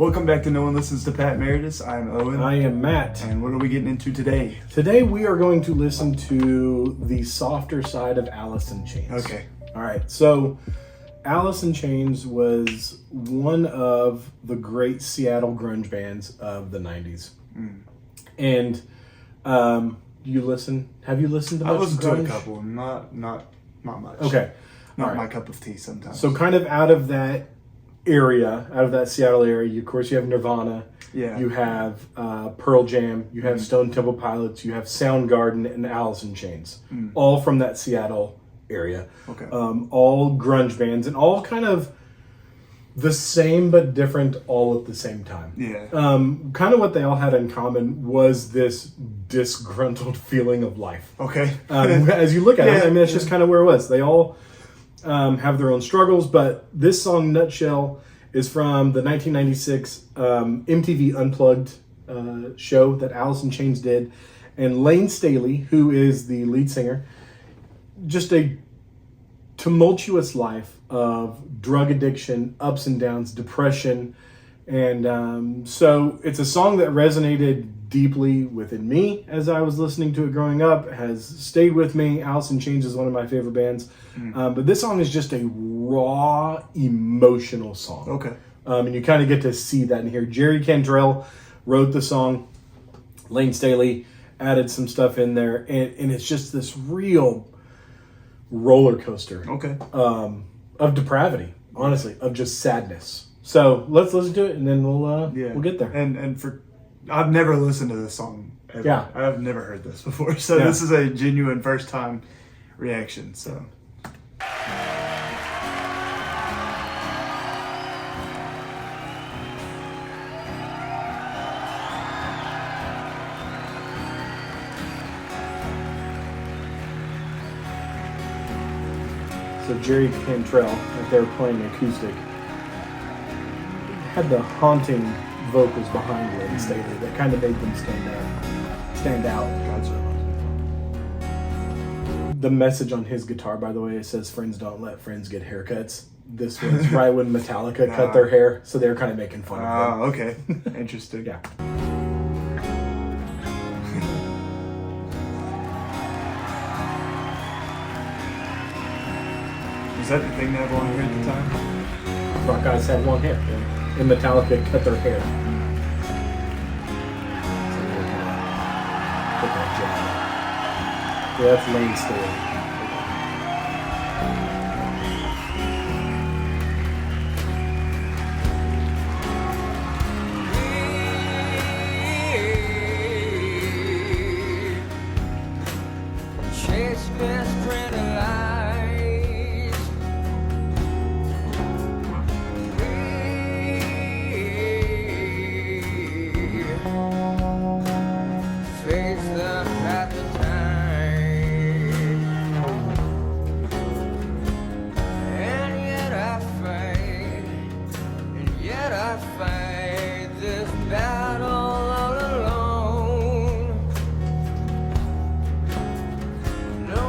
Welcome back to No One Listens to Pat Maradis. I'm Owen. I am Matt. And what are we getting into today? Today we are going to listen to the softer side of Alice in Chains. Okay. All right. So Alice in Chains was one of the great Seattle grunge bands of the 90s. And you listen? Have you listened to much I listened grunge? to a couple, not much. Okay. Not All my right. cup of tea sometimes. So kind of out of that area, out of that Seattle area, of course you have Nirvana, Yeah. you have Pearl Jam, you have Stone Temple Pilots, you have Soundgarden, and Alice in Chains, all from that Seattle area. Okay. All grunge bands, and all kind of the same but different all at the same time. Yeah. Kind of what they all had in common was this disgruntled feeling of life. Okay. As you look at it, Yeah, I mean, that's just kind of where it was. They all have their own struggles, but this song, Nutshell, is from the 1996 MTV Unplugged show that Alice in Chains did. And Lane Staley, who is the lead singer, just a tumultuous life of drug addiction, ups and downs, depression. And so it's a song that resonated deeply within me as I was listening to it growing up, has stayed with me. Alice in Chains is one of my favorite bands. But this song is just a raw, emotional song. Okay. And you kind of get to see that in here. Jerry Cantrell wrote the song. Lane Staley added some stuff in there. And it's just this real roller coaster Okay. of depravity, honestly, of just sadness. So let's listen to it, and then we'll get there. And I've never listened to this song ever. Yeah. I've never heard this before. So Yeah. this is a genuine first time reaction. So So Jerry Cantrell, if they were playing acoustic, had the haunting vocals behind Lane Staley that kind of made them stand out. The message on his guitar, by the way, it says "Friends don't let friends get haircuts." This was right when Metallica cut their hair, so they were kind of making fun of them. okay. Interesting. Yeah. Was that the thing that had long hair at the time? Rock guys had long hair, and Metallica cut their hair. So they were kind of put that jab. So that's Lane Staley. Chase best friend alive. Face the path of time, and yet I fight this battle all alone. No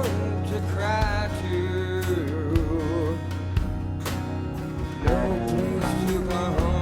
one to cry to, no place to go home.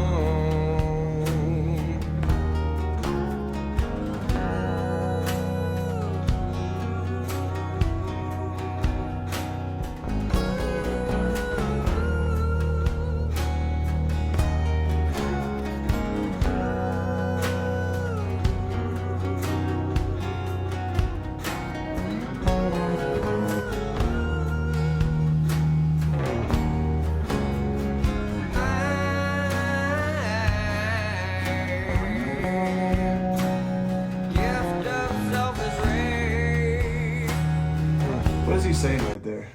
Gift of selfish rage. What is he saying right there?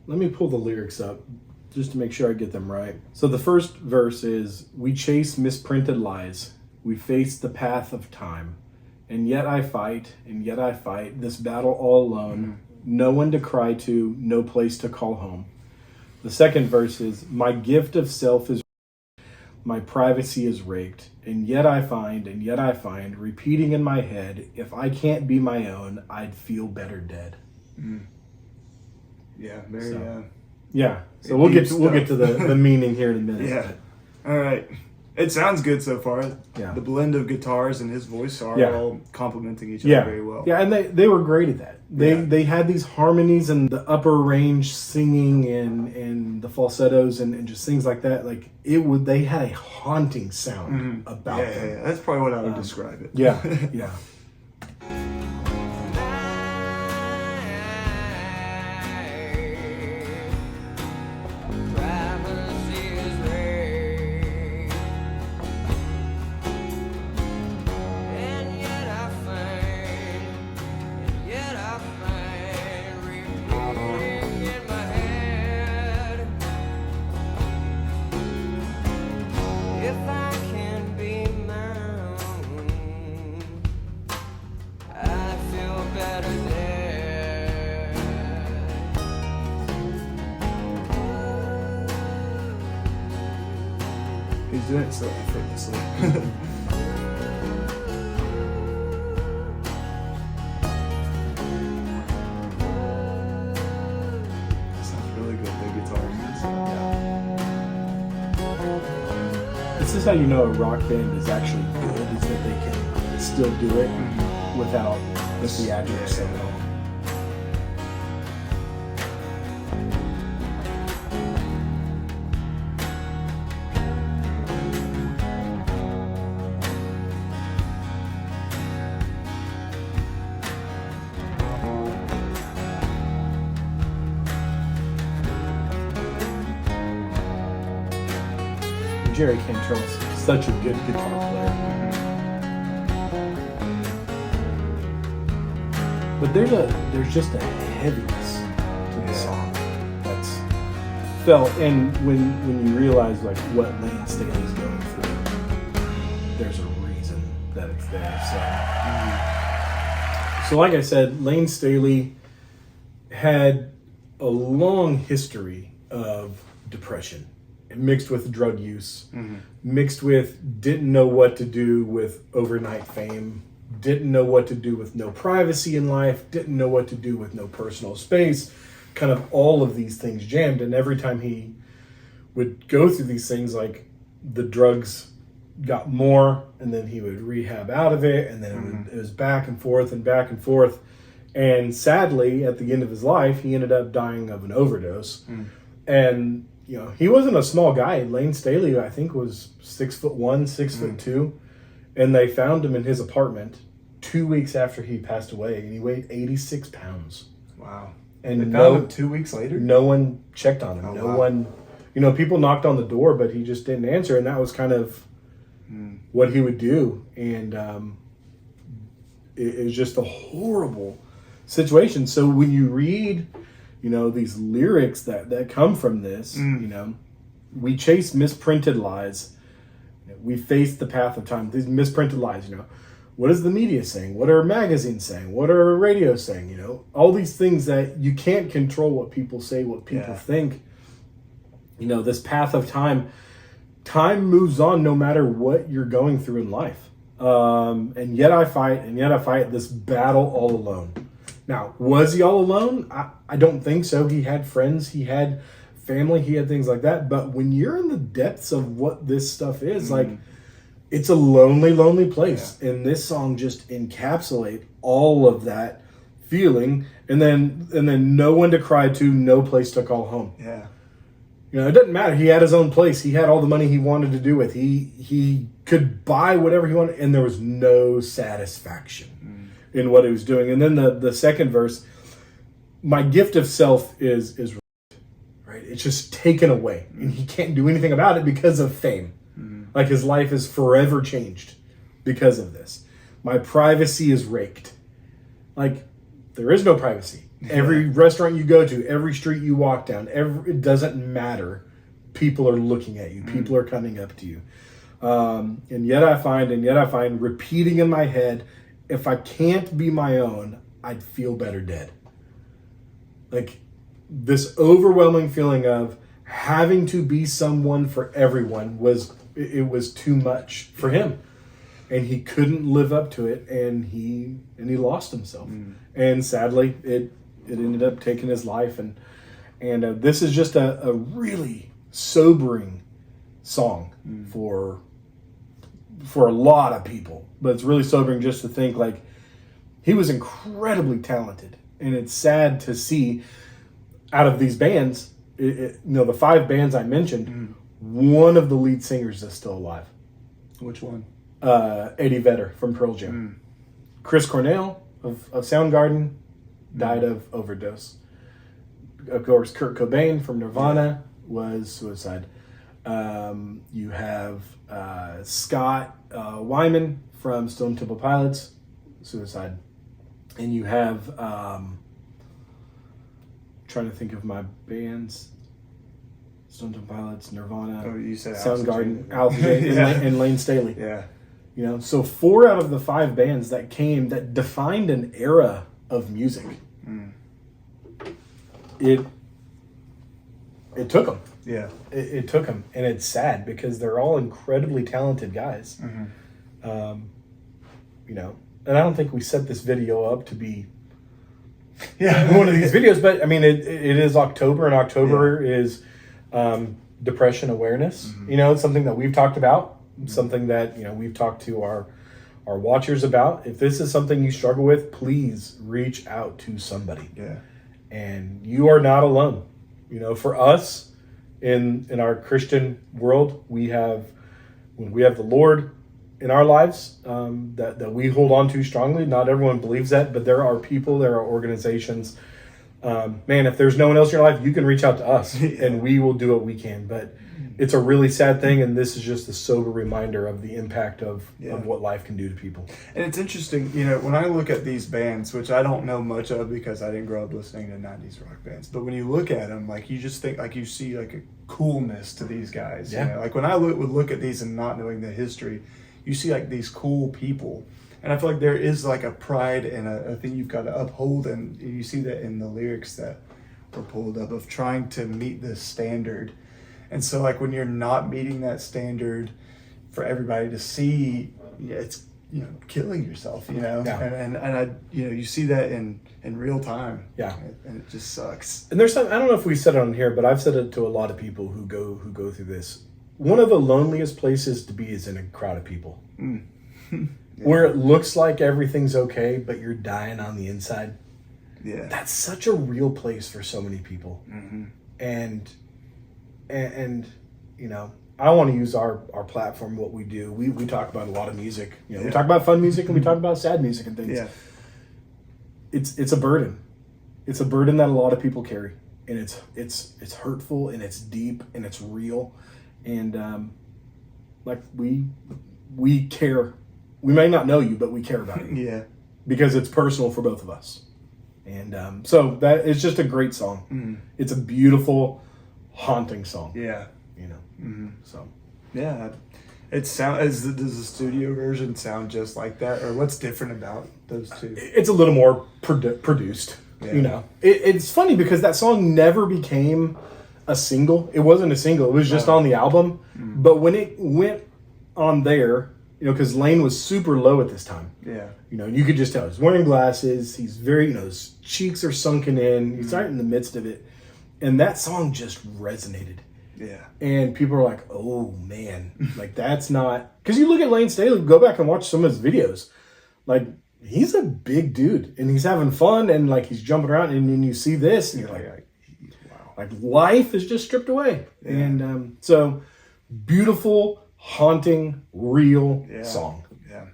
Let me pull the lyrics up just to make sure I get them right. So the first verse is, "We chase misprinted lies. We face the path of time. And yet I fight, this battle all alone. No one to cry to, no place to call home." The second verse is, "My gift of self is my privacy is raked. And yet I find, repeating in my head, if I can't be my own, I'd feel better dead." Yeah, very. So, Yeah, so we'll get to the meaning here in a minute. Yeah. All right. It sounds good so far. Yeah. The blend of guitars and his voice are Yeah. all complementing each other very well. Yeah, and they were great at that. Yeah. They had these harmonies and the upper range singing and the falsettos and just things like that. Like they had a haunting sound about them. Yeah. That's probably what I would describe it. Yeah, yeah. He's doing it so effortlessly. Sounds really good, the guitars. This is how you know a rock band is actually good, is that they can still do it without the theatrics of it all. Jerry Cantrell's such a good guitar player. But there's just a heaviness to the song that's felt, and when you realize like what Lane Staley's going through, there's a reason that it's there. So like I said, Lane Staley had a long history of depression, mixed with drug use, mixed with didn't know what to do with overnight fame, didn't know what to do with no privacy in life, didn't know what to do with no personal space, kind of all of these things jammed. And every time he would go through these things, like the drugs got more, and then he would rehab out of it, and then it was back and forth and back and forth. And sadly, at the end of his life, he ended up dying of an overdose. And you know, he wasn't a small guy. Lane Staley, I think, was 6'1", 6'2", and they found him in his apartment 2 weeks after he passed away, and he weighed 86 pounds. Wow. And they found him 2 weeks later? No one checked on him. Oh, wow. One, you know, people knocked on the door, but he just didn't answer, and that was kind of what he would do. And it was just a horrible situation. So when you read, you know, these lyrics that come from this, you know, we chase misprinted lies. We face the path of time. These misprinted lies, you know. What is the media saying? What are magazines saying? What are radio saying? You know, all these things that you can't control what people say, what people think. You know, this path of time moves on no matter what you're going through in life. And yet I fight this battle all alone. Now, was he all alone? I don't think so. He had friends, he had family, he had things like that. But when you're in the depths of what this stuff is, like, it's a lonely, lonely place. Yeah. And this song just encapsulates all of that feeling. And then no one to cry to, no place to call home. Yeah. You know, it doesn't matter. He had his own place. He had all the money he wanted to do with. He could buy whatever he wanted, and there was no satisfaction in what he was doing. And then the second verse, my gift of self is right. It's just taken away, and he can't do anything about it because of fame. Like, his life is forever changed because of this. My privacy is raked. Like, there is no privacy. Every restaurant you go to, every street you walk down, it doesn't matter. People are looking at you. People are coming up to you. And yet I find repeating in my head, if I can't be my own, I'd feel better dead. Like, this overwhelming feeling of having to be someone for everyone was too much for him. And he couldn't live up to it, and he lost himself. And sadly, it ended up taking his life. And this is just a really sobering song for a lot of people. But it's really sobering just to think, like, he was incredibly talented. And it's sad to see out of these bands, the 5 bands I mentioned, one of the lead singers is still alive. Which one? Eddie Vedder from Pearl Jam. Chris Cornell of Soundgarden died of overdose. Of course, Kurt Cobain from Nirvana was suicide. You have Scott Wyman from Stone Temple Pilots, suicide. And you have, trying to think of my bands, Stone Temple Pilots, Nirvana, Oh, you said Soundgarden, Alice in Chains, and Lane Staley. Yeah. You know, so 4 out of the 5 bands that defined an era of music. It took them. Yeah. It took them, and it's sad because they're all incredibly talented guys. You know, and I don't think we set this video up to be one of these videos, but I mean, it is October, and October is depression awareness. You know, it's something that we've talked about, something that, you know, we've talked to our watchers about. If this is something you struggle with, please reach out to somebody. Yeah. And you are not alone. You know, for us in our Christian world, when we have the Lord in our lives, that we hold on to strongly. Not everyone believes that, but there are people, there are organizations. Man, if there's no one else in your life, you can reach out to us and we will do what we can. But it's a really sad thing, and this is just a sober reminder of the impact of what life can do to people. And it's interesting, you know, when I look at these bands, which I don't know much of because I didn't grow up listening to 90s rock bands, but when you look at them, like, you just think, like, you see, like, a coolness to these guys. Yeah. You know? Like, when I would look at these and not knowing the history, you see, like, these cool people. And I feel like there is, like, a pride and a thing you've got to uphold, and you see that in the lyrics that were pulled up of trying to meet this standard. And so, like, when you're not meeting that standard for everybody to see, it's, you know, killing yourself, you know? Yeah. And I, you know, you see that in real time. Yeah. And it just sucks. And there's some, I don't know if we said it on here, but I've said it to a lot of people who go through this. One of the loneliest places to be is in a crowd of people. Where it looks like everything's okay, but you're dying on the inside. Yeah. That's such a real place for so many people. And you know, I want to use our platform, what we do. We talk about a lot of music. You know, we talk about fun music and we talk about sad music and things. Yeah. It's a burden. It's a burden that a lot of people carry, and it's hurtful, and it's deep, and it's real, and like we care. We may not know you, but we care about you. Yeah. Because it's personal for both of us, and so that it's just a great song. It's a beautiful, haunting song. Yeah. You know. So. Yeah. Does the studio version sound just like that, or what's different about those two? It's a little more produced. Yeah. You know, it's funny because that song never became a single. It wasn't a single. It was just on the album. But when it went on there, you know, because Lane was super low at this time. Yeah. You know, you could just tell he's wearing glasses. He's very, you know, his cheeks are sunken in. He's right in the midst of it. And that song just resonated. Yeah. And people are like, oh, man. Like, that's not... Because you look at Lane Staley, go back and watch some of his videos. Like, he's a big dude. And he's having fun. And, like, he's jumping around. And then you see this. And you're like, wow. Like, life is just stripped away. Yeah. And so, beautiful, haunting, real song. Yeah.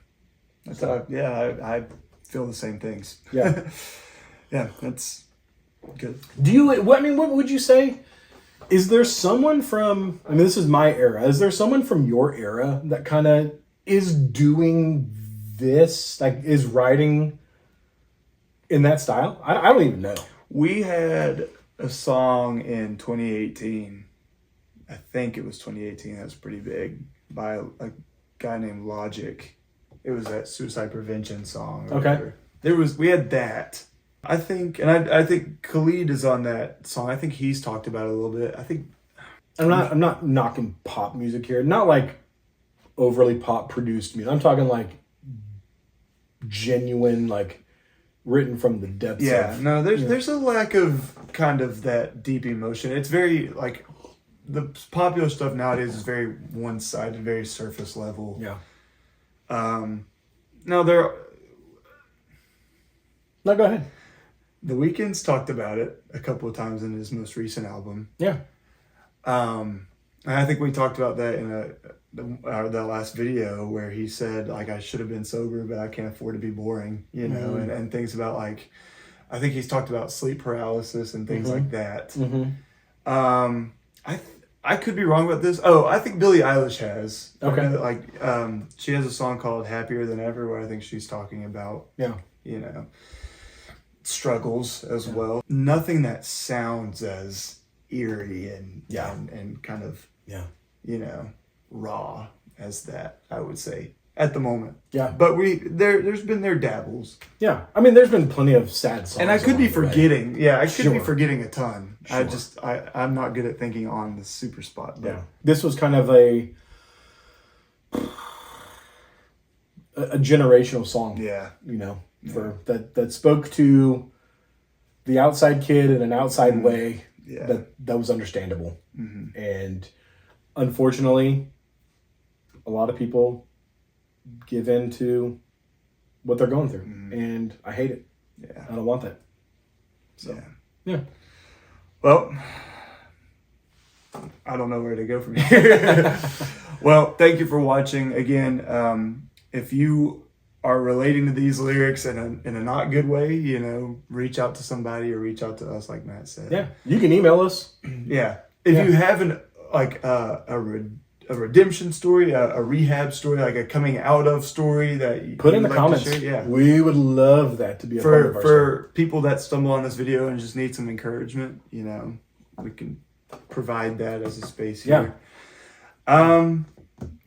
I feel the same things. Yeah. Yeah, that's good. What would you say? Is there someone from, I mean, this is my era. Is there someone from your era that kind of is doing this, like is writing in that style? I don't even know. We had a song in 2018. I think it was 2018. That was pretty big, by a guy named Logic. It was that suicide prevention song. Okay. We had that. I think Khalid is on that song. I think he's talked about it a little bit. I think I'm not knocking pop music here. Not like overly pop produced music. I'm talking like genuine, like written from the depths. There's a lack of kind of that deep emotion. It's very like the popular stuff nowadays is very one-sided, very surface level. Yeah. Now there. No, go ahead. The Weeknd's talked about it a couple of times in his most recent album. Yeah. And I think we talked about that in that last video where he said, like, I should have been sober, but I can't afford to be boring, you know, and things about, like, I think he's talked about sleep paralysis and things like that. I could be wrong about this. Oh, I think Billie Eilish has. Okay. I know that, like, she has a song called Happier Than Ever where I think she's talking about, you know, struggles as well. Nothing that sounds as eerie and kind of, you know, raw as that, I would say, at the moment. Yeah. But there's been their dabbles. Yeah. I mean, there's been plenty of sad songs. And I could be forgetting. Yeah, I could be Sure. forgetting a ton. Sure. I'm not good at thinking on the super spot. But. Yeah. This was kind of a generational song. Yeah. You know, for that spoke to the outside kid in an outside way. Yeah. That was understandable. And unfortunately, a lot of people give in to what they're going through. And I hate it. Yeah. I don't want that. So, yeah. Well, I don't know where to go from here. Well, thank you for watching. Again, if you are relating to these lyrics in a not good way, you know, reach out to somebody or reach out to us, like Matt said. Yeah. You can email us. Yeah. If you have a redemption story, a rehab story, like a coming out of story that you Put in the like to comments. share, yeah. We would love that to be a part of our story. For people that stumble on this video and just need some encouragement, you know, we can provide that as a space here. And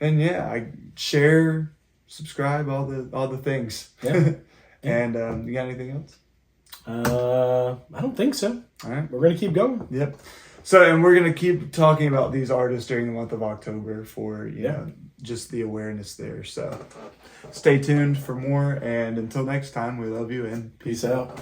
I share, subscribe, all the things. Yeah. And you got anything else? I don't think so. All right. We're gonna keep going. Yep. So, and we're going to keep talking about these artists during the month of October for, you know, just the awareness there. So stay tuned for more. And until next time, we love you and Peace out.